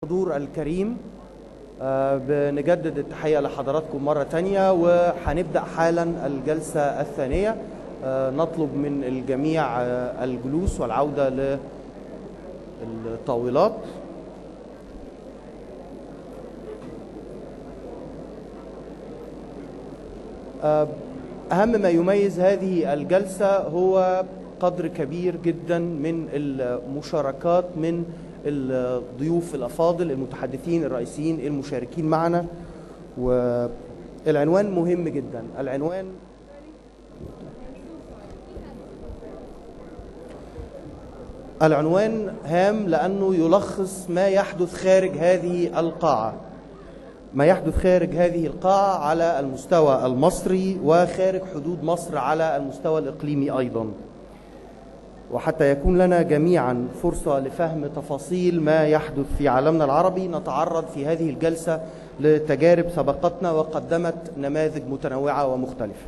الحضور الكريم، بنجدد التحية لحضراتكم مرة تانية، وهنبدأ حالا الجلسة الثانية. نطلب من الجميع الجلوس والعودة للطاولات. أهم ما يميز هذه الجلسة هو قدر كبير جدا من المشاركات من الضيوف الأفاضل المتحدثين الرئيسيين المشاركين معنا، والعنوان مهم جدا. العنوان هام لأنه يلخص ما يحدث خارج هذه القاعة، ما يحدث خارج هذه القاعة على المستوى المصري وخارج حدود مصر على المستوى الإقليمي أيضا، وحتى يكون لنا جميعا فرصة لفهم تفاصيل ما يحدث في عالمنا العربي. نتعرض في هذه الجلسة لتجارب سبقتنا وقدمت نماذج متنوعة ومختلفة.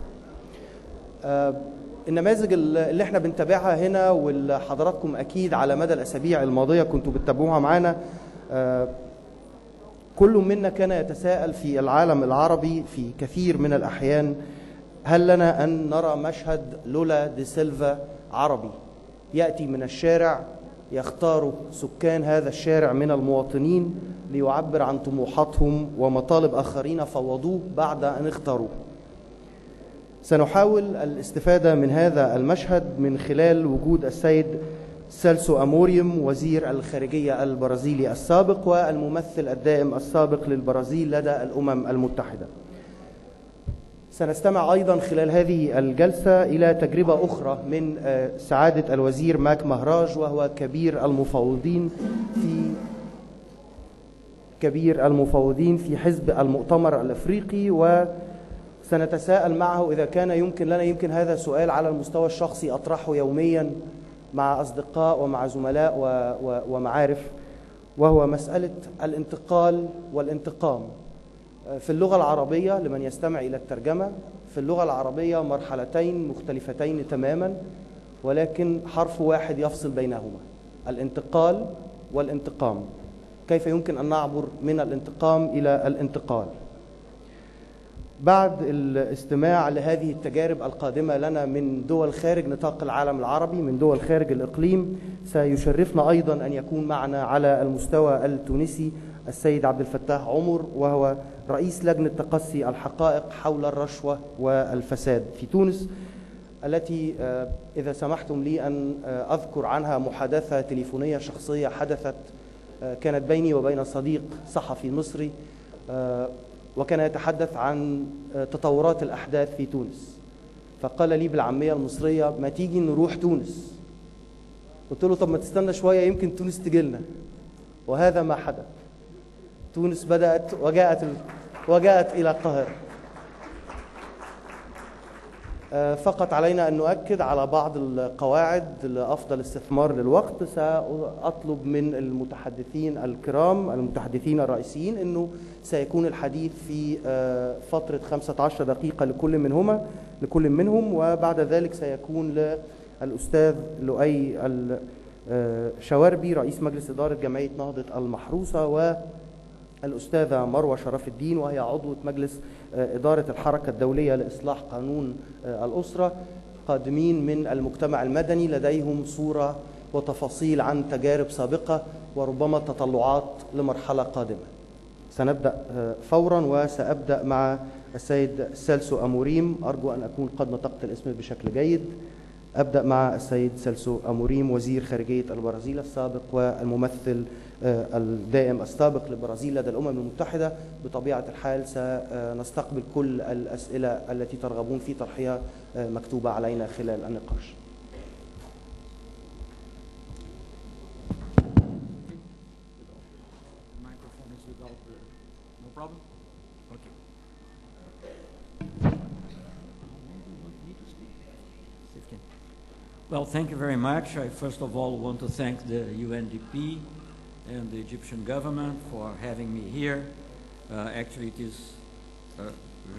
النماذج اللي احنا بنتابعها هنا واللي حضراتكم أكيد على مدى الأسابيع الماضية كنتوا بتتابعوها معنا، كل منا كان يتساءل في العالم العربي في كثير من الأحيان: هل لنا أن نرى مشهد لولا دي سيلفا عربي يأتي من الشارع يختار سكان هذا الشارع من المواطنين ليعبر عن طموحاتهم ومطالب آخرين فوضوه بعد أن اختاروه؟ سنحاول الاستفادة من هذا المشهد من خلال وجود السيد سيلسو أموريم، وزير الخارجية البرازيلي السابق والممثل الدائم السابق للبرازيل لدى الأمم المتحدة. سنستمع أيضا خلال هذه الجلسة إلى تجربة أخرى من سعادة الوزير مهراج، وهو كبير المفوضين في حزب المؤتمر الأفريقي، وسنتساءل معه إذا كان يمكن لنا، يمكن هذا سؤال على المستوى الشخصي أطرحه يوميا مع أصدقاء ومع زملاء ومعارف، وهو مسألة الانتقال والانتقام. في اللغة العربية لمن يستمع إلى الترجمة، في اللغة العربية مرحلتين مختلفتين تماما، ولكن حرف واحد يفصل بينهما: الانتقال والانتقام. كيف يمكن أن نعبر من الانتقام إلى الانتقال؟ بعد الاستماع لهذه التجارب القادمة لنا من دول خارج نطاق العالم العربي، من دول خارج الإقليم، سيشرفنا أيضا أن يكون معنا على المستوى التونسي السيد عبد الفتاح عمر، وهو رئيس لجنة تقصي الحقائق حول الرشوة والفساد في تونس، التي إذا سمحتم لي أن أذكر عنها محادثة تليفونية شخصية حدثت كانت بيني وبين صديق صحفي مصري، وكان يتحدث عن تطورات الأحداث في تونس، فقال لي بالعامية المصرية: ما تيجي نروح تونس؟ قلت له: طب ما تستنى شوية يمكن تونس تجيلنا. وهذا ما حدث. تونس بدأت وجاءت إلى القاهرة. فقط علينا أن نؤكد على بعض القواعد لأفضل استثمار للوقت. سأطلب من المتحدثين الكرام المتحدثين الرئيسيين أنه سيكون الحديث في فترة 15 دقيقة لكل منهم، وبعد ذلك سيكون للأستاذ لؤي الشواربي رئيس مجلس إدارة جمعية نهضة AlMahrousa، والأستاذة مروة شرف الدين وهي عضوة مجلس إدارة الحركة الدولية لإصلاح قانون الأسرة، قادمين من المجتمع المدني لديهم صورة وتفاصيل عن تجارب سابقة وربما تطلعات لمرحلة قادمة. سنبدأ فورا، وسأبدأ مع السيد سيلسو أموريم. أرجو أن أكون قد نطقت الاسم بشكل جيد. أبدأ مع السيد سيلسو أموريم، وزير خارجية البرازيل السابق والممثل الدائم السابق للبرازيل لدى الأمم المتحدة. بطبيعة الحال سنستقبل كل الأسئلة التي ترغبون في طرحها مكتوبة علينا خلال النقاش. Well, thank you very much. I first of all want to thank the UNDP and the Egyptian government for having me here. Actually, it is a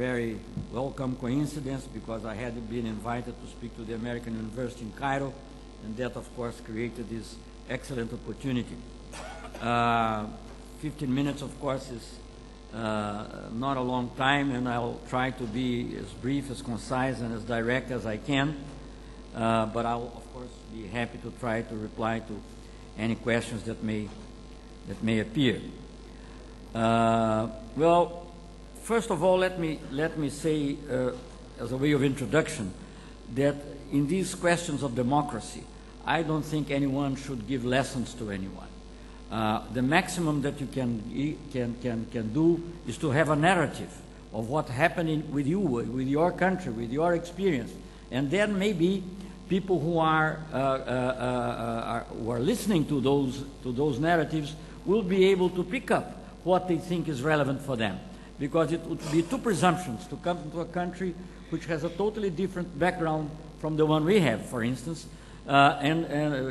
very welcome coincidence because I had been invited to speak to the American University in Cairo, and that, of course, created this excellent opportunity. 15 minutes, of course, is not a long time, and I'll try to be as brief, as concise, and as direct as I can. But I'll, of course, be happy to try to reply to any questions that may appear. Well, first of all, let me say, as a way of introduction, that in these questions of democracy, I don't think anyone should give lessons to anyone. The maximum that you can do is to have a narrative of what happened with you, with your country, with your experience, and then maybe people who are listening to those narratives will be able to pick up what they think is relevant for them, because it would be too presumptuous to come to a country which has a totally different background from the one we have, for instance. And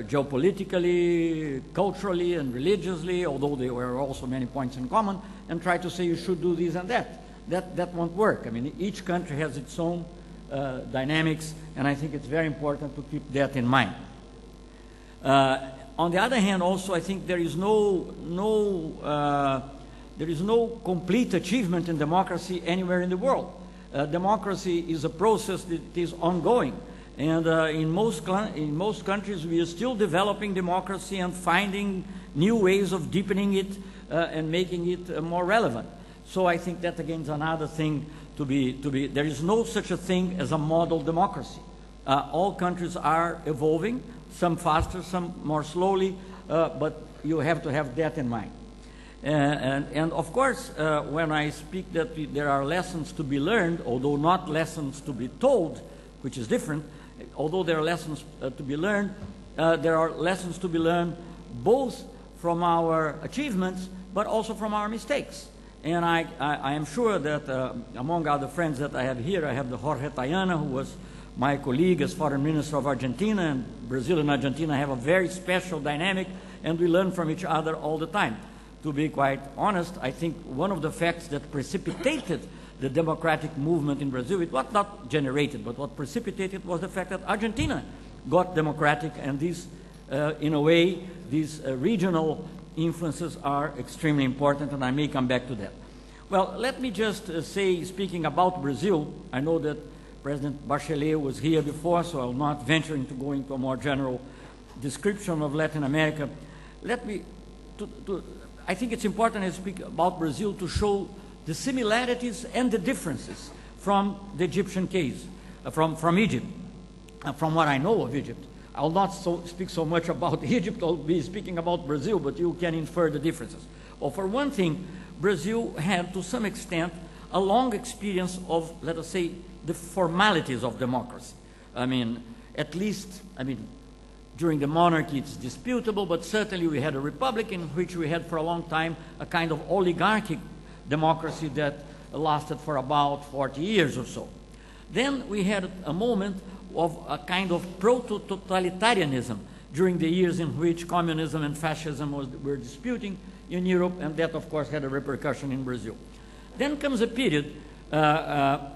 geopolitically, culturally, and religiously, although there were also many points in common, and try to say you should do this and that. That won't work. I mean, each country has its own dynamics, and I think it's very important to keep that in mind. On the other hand, also, I think there is no complete achievement in democracy anywhere in the world. Democracy is a process that is ongoing. And in most countries, we are still developing democracy and finding new ways of deepening it and making it more relevant. So I think that, again, is another thing to be. There is no such a thing as a model democracy. All countries are evolving, some faster, some more slowly, but you have to have that in mind. And of course, when I speak that there are lessons to be learned, although not lessons to be told, which is different, although there are lessons to be learned, there are lessons to be learned both from our achievements, but also from our mistakes. And I am sure that among other friends that I have here, I have the Jorge Tayana, who was my colleague as Foreign Minister of Argentina, and Brazil and Argentina have a very special dynamic, and we learn from each other all the time. To be quite honest, I think one of the facts that precipitated the democratic movement in Brazil, it was not generated, but what precipitated was the fact that Argentina got democratic, and these, in a way, these regional influences are extremely important, and I may come back to that. Well, let me just say, speaking about Brazil, I know that President Bachelet was here before, so I'll not venture into going to a more general description of Latin America. Let me, I think it's important to speak about Brazil to show the similarities and the differences from the Egyptian case, from Egypt, from what I know of Egypt. I will not speak so much about Egypt, I'll be speaking about Brazil, but you can infer the differences. Well, for one thing, Brazil had, to some extent, a long experience of, let us say, the formalities of democracy. I mean, at least, during the monarchy it's disputable, but certainly we had a republic in which we had for a long time a kind of oligarchic democracy that lasted for about 40 years or so. Then we had a moment of a kind of proto-totalitarianism during the years in which communism and fascism were disputing in Europe, and that, of course, had a repercussion in Brazil. Then comes a period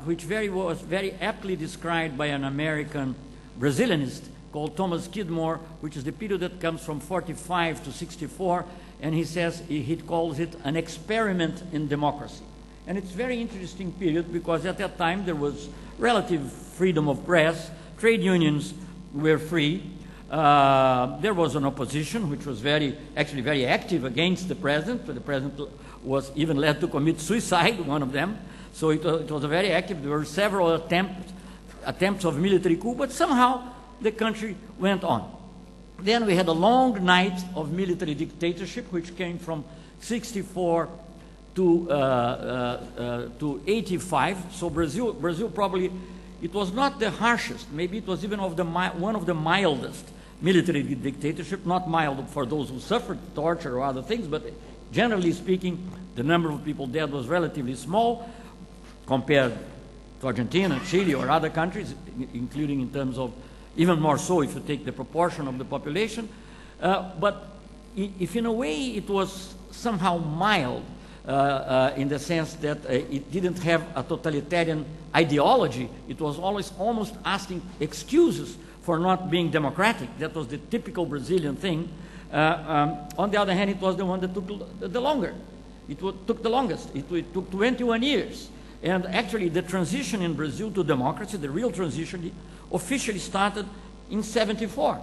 which was very aptly described by an American Brazilianist called Thomas Skidmore, which is the period that comes from 45 to 64, and he says, he calls it an experiment in democracy. And it's a very interesting period because at that time there was relative freedom of press, trade unions were free, there was an opposition which was actually very active against the president. The president was even led to commit suicide, one of them. So it was a very active, there were several attempts of military coup, but somehow the country went on. Then we had a long night of military dictatorship, which came from 64 to 85. So Brazil probably, it was not the harshest, maybe it was even one of the mildest military dictatorship, not mild for those who suffered torture or other things, but generally speaking, the number of people dead was relatively small compared to Argentina, Chile, or other countries, including in terms of, even more so if you take the proportion of the population. But if in a way it was somehow mild in the sense that it didn't have a totalitarian ideology, it was always almost asking excuses for not being democratic. That was the typical Brazilian thing. On the other hand, it was the one that took the longer. Took the longest. It took 21 years. And actually, the transition in Brazil to democracy, the real transition, officially started in '74.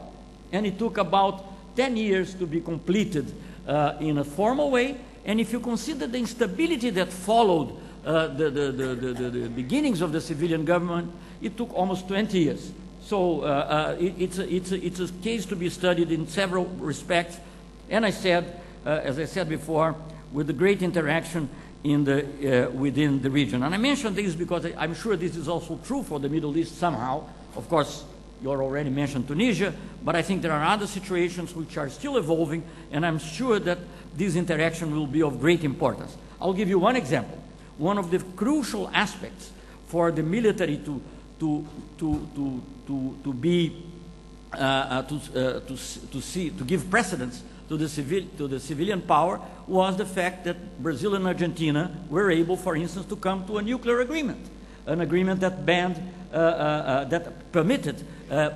And it took about 10 years to be completed in a formal way. And if you consider the instability that followed the beginnings of the civilian government, it took almost 20 years. So it's a case to be studied in several respects. And I said, as I said before, with the great interaction within the region. And I mention this because I'm sure this is also true for the Middle East somehow. Of course, you already mentioned Tunisia, but I think there are other situations which are still evolving, and I'm sure that this interaction will be of great importance. I'll give you one example. One of the crucial aspects for the military to give precedence to the civilian power was the fact that Brazil and Argentina were able, for instance, to come to a nuclear agreement, an agreement that banned, that permitted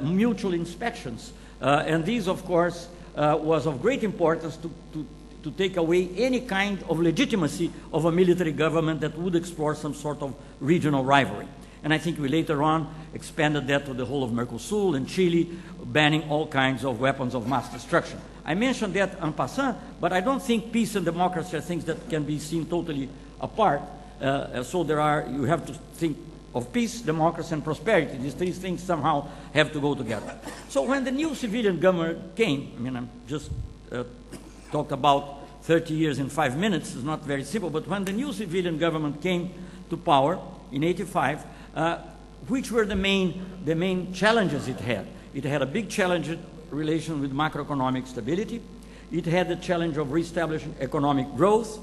mutual inspections. And this, of course, was of great importance to take away any kind of legitimacy of a military government that would explore some sort of regional rivalry. And I think we later on expanded that to the whole of Mercosur and Chile, banning all kinds of weapons of mass destruction. I mentioned that en passant, but I don't think peace and democracy are things that can be seen totally apart. So you have to think of peace, democracy, and prosperity. These three things somehow have to go together. So when the new civilian government came, I mean, I'm just talked about 30 years in 5 minutes. It's not very simple, but when the new civilian government came to power in '85, which were the main challenges it had? It had a big challenge in relation with macroeconomic stability. It had the challenge of reestablishing economic growth.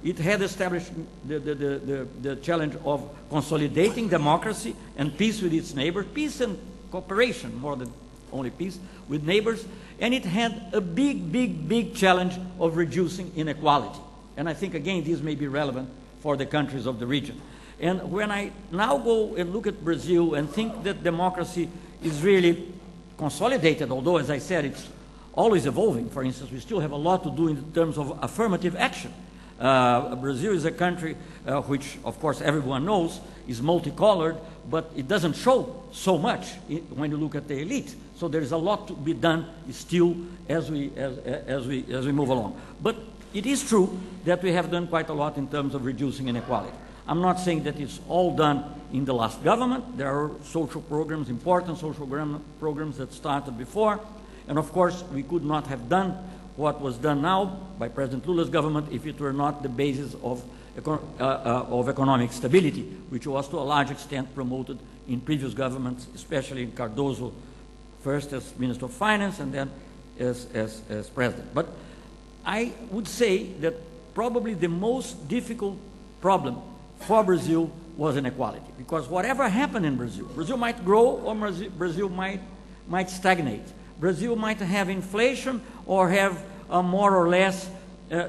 It had established the challenge of consolidating democracy and peace with its neighbors, peace and cooperation, more than only peace, with neighbors. And it had a big challenge of reducing inequality. And I think, again, this may be relevant for the countries of the region. And when I now go and look at Brazil and think that democracy is really consolidated, although, as I said, it's always evolving. For instance, we still have a lot to do in terms of affirmative action. Brazil is a country which, of course, everyone knows is multicolored, but it doesn't show so much when you look at the elite. So there is a lot to be done still as we move along. But it is true that we have done quite a lot in terms of reducing inequality. I'm not saying that it's all done in the last government. There are social programs, important social programs that started before. And of course, we could not have done what was done now by President Lula's government if it were not the basis of economic stability, which was to a large extent promoted in previous governments, especially in Cardoso, first as Minister of Finance and then as President. But I would say that probably the most difficult problem for Brazil was inequality, because whatever happened in Brazil, Brazil might grow or Brazil might stagnate. Brazil might have inflation or have a more or less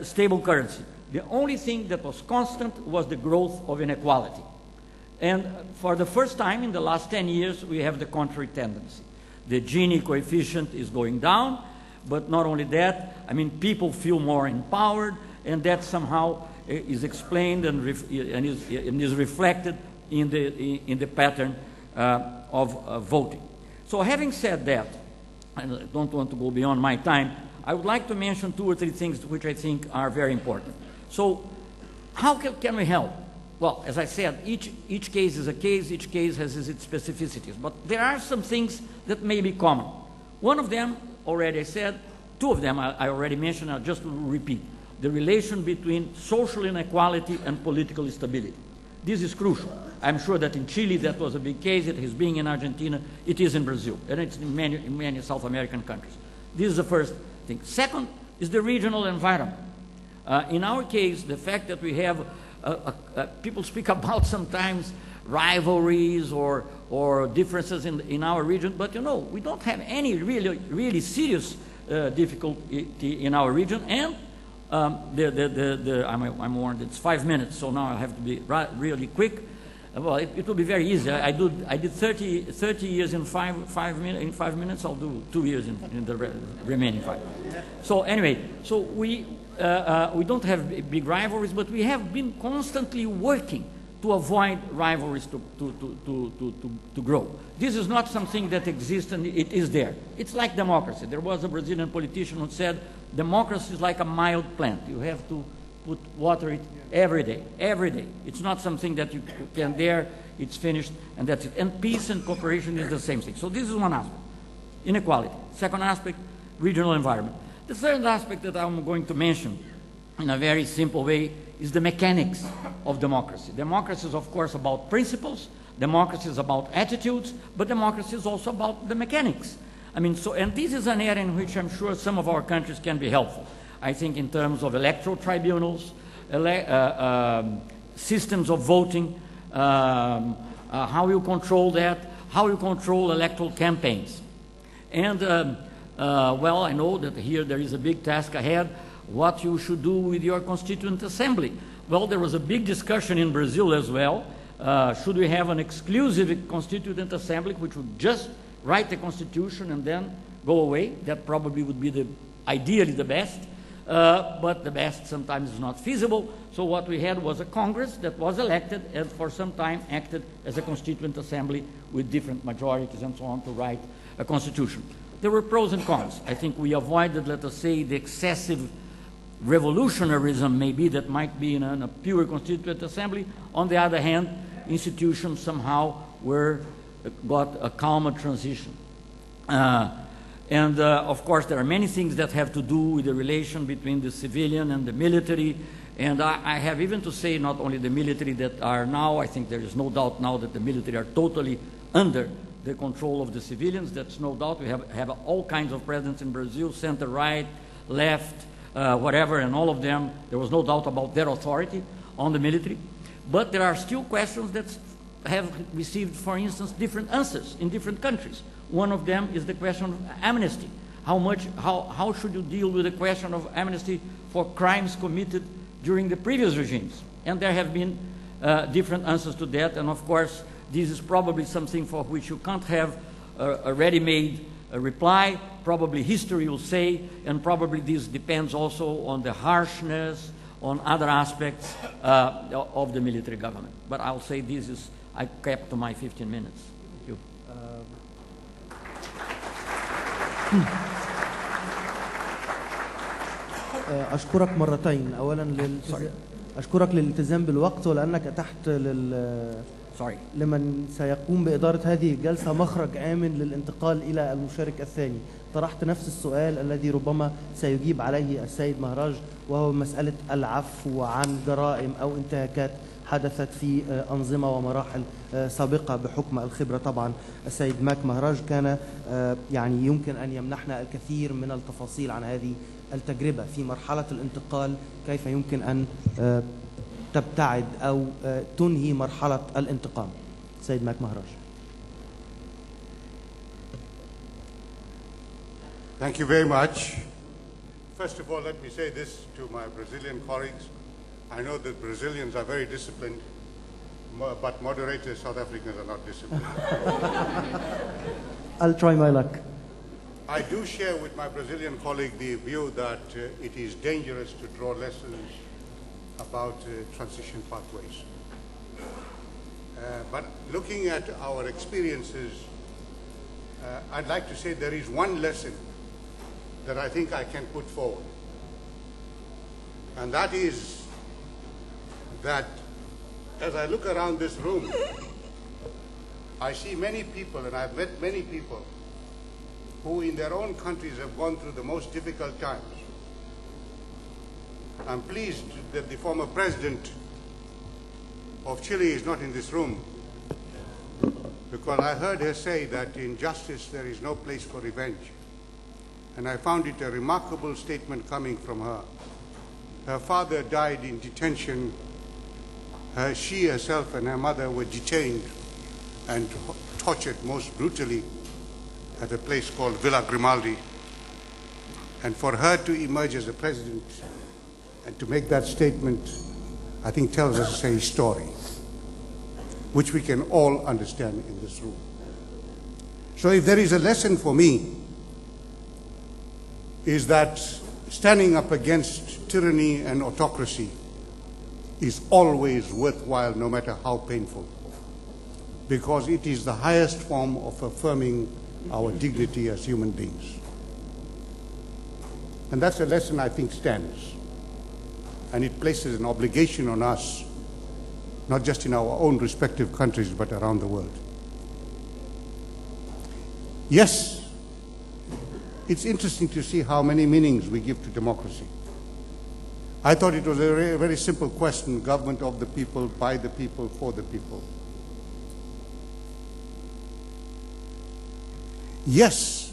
stable currency. The only thing that was constant was the growth of inequality. And for the first time in the last 10 years, we have the contrary tendency. The Gini coefficient is going down, but not only that, I mean, people feel more empowered, and that somehow is explained and is reflected in the pattern of voting. So having said that, and I don't want to go beyond my time, I would like to mention 2 or 3 things which I think are very important. So how can we help? Well, as I said, each case is a case, each case has its specificities, but there are some things that may be common. One of them, already I said, 2 of them I already mentioned, I'll just repeat. The relation between social inequality and political instability. This is crucial. I'm sure that in Chile that was a big case, it is being in Argentina, it is in Brazil, and it's in many South American countries. This is the first thing. Second is the regional environment. In our case, the fact that we have, people speak about sometimes rivalries or differences in our region, but you know, we don't have any really serious difficulty in our region, and I'm warned it's 5 minutes, so now I have to be really quick. Well, it will be very easy. I did 30 years in 5 minutes. I'll do 2 years in the remaining 5. So anyway, so we don't have big rivalries, but we have been constantly working to avoid rivalries to grow. This is not something that exists and it is there. It's like democracy. There was a Brazilian politician who said, democracy is like a mild plant. You have to water it every day, every day. It's not something that you can there, it's finished, and that's it. And peace and cooperation is the same thing. So this is one aspect, inequality. Second aspect, regional environment. The third aspect that I'm going to mention in a very simple way is the mechanics of democracy. Democracy is, of course, about principles. Democracy is about attitudes, but democracy is also about the mechanics. I mean, so, and this is an area in which I'm sure some of our countries can be helpful. I think in terms of electoral tribunals, systems of voting, how you control that, how you control electoral campaigns. And, well, I know that here there is a big task ahead, what you should do with your constituent assembly. Well, there was a big discussion in Brazil as well. Should we have an exclusive constituent assembly which would just write the constitution and then go away? That probably would be ideally the best. But the best sometimes is not feasible. So what we had was a Congress that was elected and for some time acted as a constituent assembly with different majorities and so on to write a constitution. There were pros and cons. I think we avoided, let us say, the excessive revolutionarism maybe that might be in a pure constituent assembly. On the other hand, institutions somehow got a calmer transition. And of course, there are many things that have to do with the relation between the civilian and the military. And I have even to say not only the military that are now, I think there is no doubt now that the military are totally under the control of the civilians. That's no doubt. We have all kinds of presidents in Brazil, center, right, left, whatever, and all of them. There was no doubt about their authority on the military. But there are still questions that have received, for instance, different answers in different countries. One of them is the question of amnesty. How should you deal with the question of amnesty for crimes committed during the previous regimes? And there have been different answers to that. And of course, this is probably something for which you can't have a ready-made reply. Probably history will say, and probably this depends also on the harshness, on other aspects of the military government. But I'll say this is, I kept to my 15 minutes. Thank you. أشكرك مرتين. أولا أشكرك للالتزام بالوقت ولأنك أتحت لمن سيقوم بإدارة هذه الجلسة مخرج آمن للانتقال إلى المشارك الثاني. طرحت نفس السؤال الذي ربما سيجيب عليه السيد مهراج، وهو مسألة العفو عن جرائم أو انتهاكات حدثت في أنظمة ومراحل سابقة بحكم الخبرة. طبعا السيد مهراج كان يعني يمكن أن يمنحنا الكثير من التفاصيل عن هذه التجربة في مرحلة الانتقال، كيف يمكن أن تبتعد أو تنهي مرحلة الانتقام. سيد مهراج. Thank you very much. First of all, let me say this to my Brazilian colleagues. I know that Brazilians are very disciplined, but moderators, South Africans are not disciplined. I'll try my luck. I do share with my Brazilian colleague the view that it is dangerous to draw lessons about transition pathways. But looking at our experiences, I'd like to say there is one lesson that I think I can put forward. And that is that as I look around this room, I see many people, and I've met many people, who in their own countries have gone through the most difficult times. I'm pleased that the former president of Chile is not in this room, because I heard her say that in justice there is no place for revenge. And I found it a remarkable statement coming from her. Her father died in detention. She herself and her mother were detained and tortured most brutally at a place called Villa Grimaldi. And for her to emerge as a president and to make that statement, I think tells us a story. which we can all understand in this room. So if there is a lesson for me, is that standing up against tyranny and autocracy is always worthwhile, no matter how painful, because it is the highest form of affirming our dignity as human beings. And that's a lesson I think stands. And it places an obligation on us, not just in our own respective countries, but around the world. Yes, it's interesting to see how many meanings we give to democracy. I thought it was a very, very simple question: government of the people, by the people, for the people. Yes,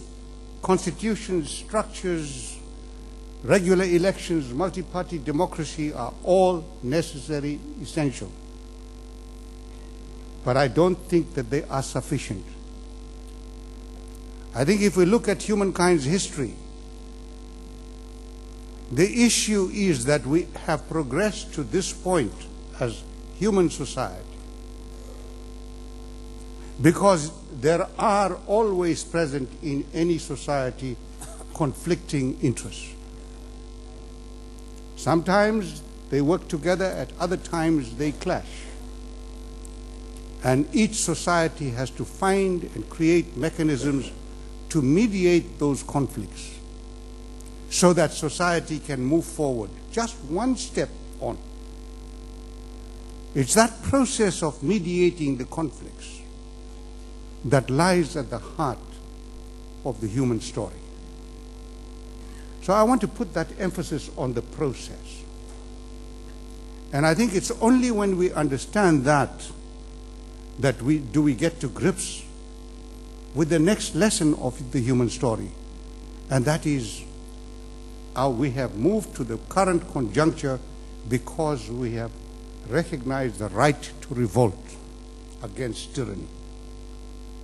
constitutions, structures, regular elections, multi-party democracy are all necessary, essential. But I don't think that they are sufficient. I think if we look at humankind's history, the issue is that we have progressed to this point as human society because there are always present in any society conflicting interests. Sometimes they work together, at other times they clash. And each society has to find and create mechanisms to mediate those conflicts so that society can move forward just one step on. It's that process of mediating the conflicts that lies at the heart of the human story. So I want to put that emphasis on the process. And I think it's only when we understand that we get to grips with the next lesson of the human story, and that is how we have moved to the current conjuncture because we have recognized the right to revolt against tyranny.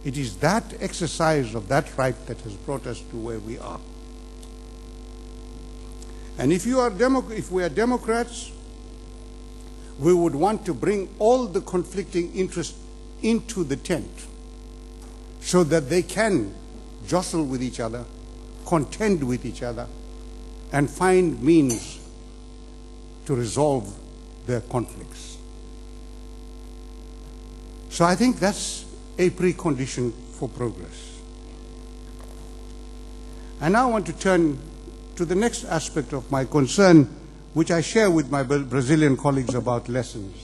It is that exercise of that right that has brought us to where we are. And if we are Democrats, we would want to bring all the conflicting interests into the tent so that they can jostle with each other, contend with each other, and find means to resolve their conflicts. So I think that's a precondition for progress. And now I want to turn to the next aspect of my concern, which I share with my Brazilian colleagues about lessons.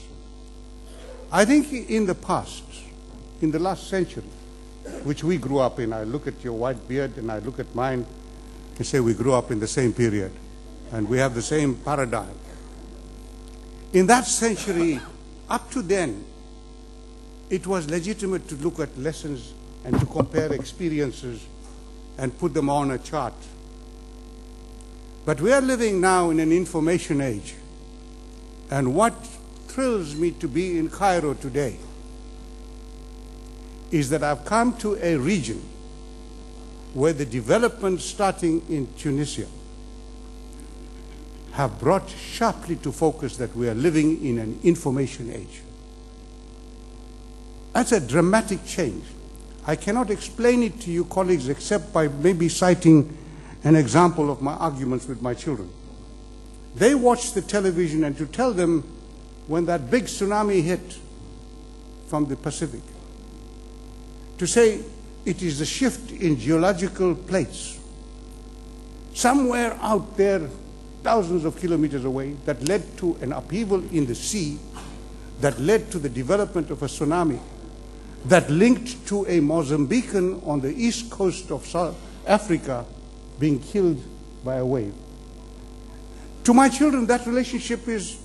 I think in the past, in the last century, which we grew up in, I look at your white beard and I look at mine and say we grew up in the same period and we have the same paradigm. In that century, up to then, it was legitimate to look at lessons and to compare experiences and put them on a chart. But we are living now in an information age, and what thrills me to be in Cairo today is that I've come to a region where the developments starting in Tunisia have brought sharply to focus that we are living in an information age. That's a dramatic change. I cannot explain it to you, colleagues, except by maybe citing an example of my arguments with my children. They watch the television, and to tell them when that big tsunami hit from the Pacific, to say it is a shift in geological plates somewhere out there, thousands of kilometers away, that led to an upheaval in the sea, that led to the development of a tsunami, that linked to a Mozambican on the east coast of South Africa being killed by a wave. To my children, that relationship is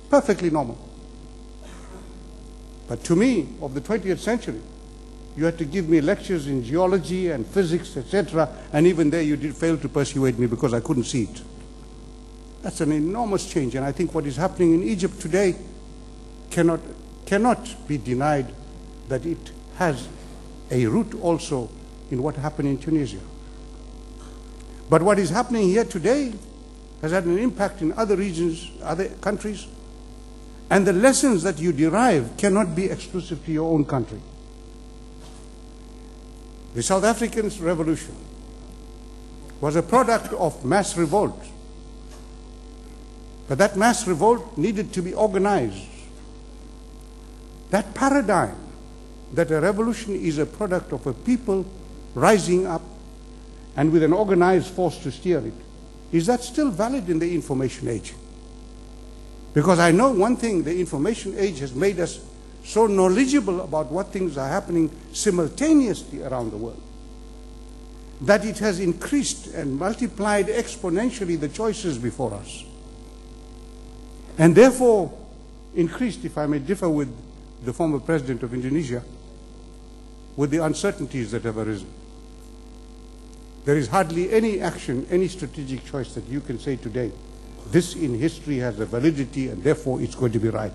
perfectly normal. But to me, of the 20th century, you had to give me lectures in geology and physics, etc., and even there you did fail to persuade me because I couldn't see it. That's an enormous change, and I think what is happening in Egypt today cannot be denied that it has a root also in what happened in Tunisia. But what is happening here today has had an impact in other regions, other countries, And the lessons that you derive cannot be exclusive to your own country. The South African Revolution was a product of mass revolt. But that mass revolt needed to be organized. That paradigm that a revolution is a product of a people rising up and with an organized force to steer it, is that still valid in the information age? Because I know one thing, the information age has made us so knowledgeable about what things are happening simultaneously around the world, that it has increased and multiplied exponentially the choices before us. And therefore increased, if I may differ with the former president of Indonesia, with the uncertainties that have arisen. There is hardly any action, any strategic choice that you can say today, this in history has a validity and therefore it's going to be right.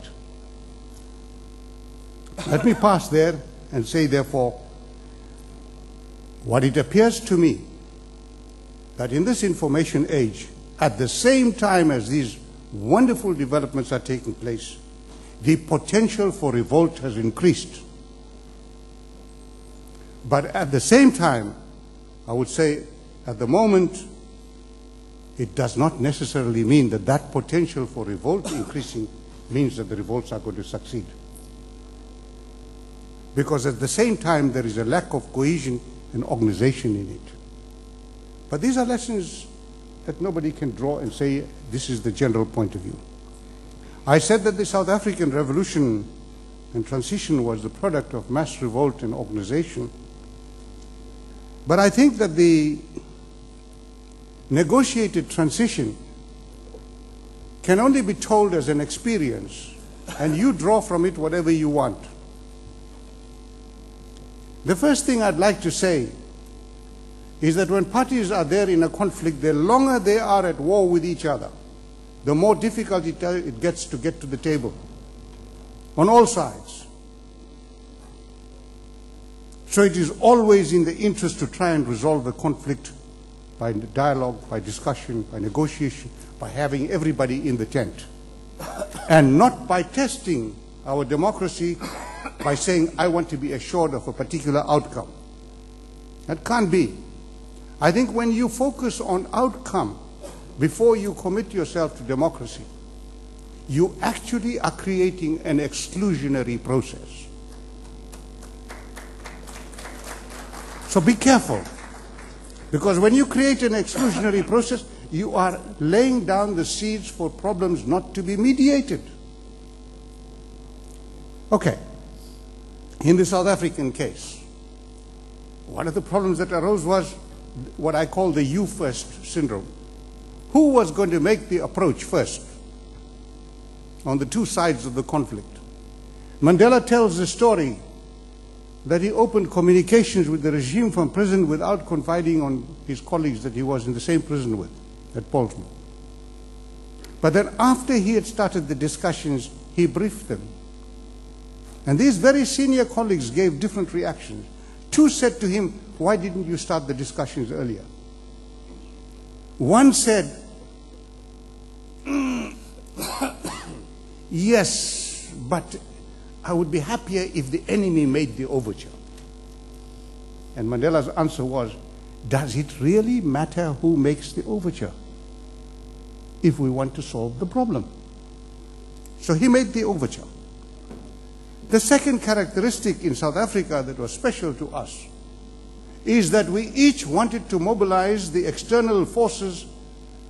Let me pass there and say therefore, what it appears to me, that in this information age, at the same time as these wonderful developments are taking place, the potential for revolt has increased. But at the same time, I would say, at the moment, it does not necessarily mean that that potential for revolt increasing means that the revolts are going to succeed. Because at the same time, there is a lack of cohesion and organization in it. But these are lessons that nobody can draw and say, this is the general point of view. I said that the South African Revolution and transition was the product of mass revolt and organization. But I think that the negotiated transition can only be told as an experience, and you draw from it whatever you want. The first thing I'd like to say is that when parties are there in a conflict, the longer they are at war with each other, the more difficult it gets to get to the table on all sides. So it is always in the interest to try and resolve the conflict by dialogue, by discussion, by negotiation, by having everybody in the tent. And not by testing our democracy by saying, I want to be assured of a particular outcome. That can't be. I think when you focus on outcome before you commit yourself to democracy, you actually are creating an exclusionary process. So be careful, because when you create an exclusionary process, you are laying down the seeds for problems not to be mediated. Okay, in the South African case, one of the problems that arose was what I call the you first syndrome. Who was going to make the approach first on the two sides of the conflict? Mandela tells the story that he opened communications with the regime from prison without confiding on his colleagues that he was in the same prison with at Portsmouth. But then after he had started the discussions, he briefed them. And these very senior colleagues gave different reactions. Two said to him, why didn't you start the discussions earlier? One said, yes, but I would be happier if the enemy made the overture. And Mandela's answer was, does it really matter who makes the overture if we want to solve the problem? So he made the overture. The second characteristic in South Africa that was special to us is that we each wanted to mobilize the external forces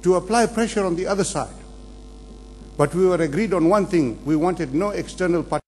to apply pressure on the other side. But we were agreed on one thing: we wanted no external participation.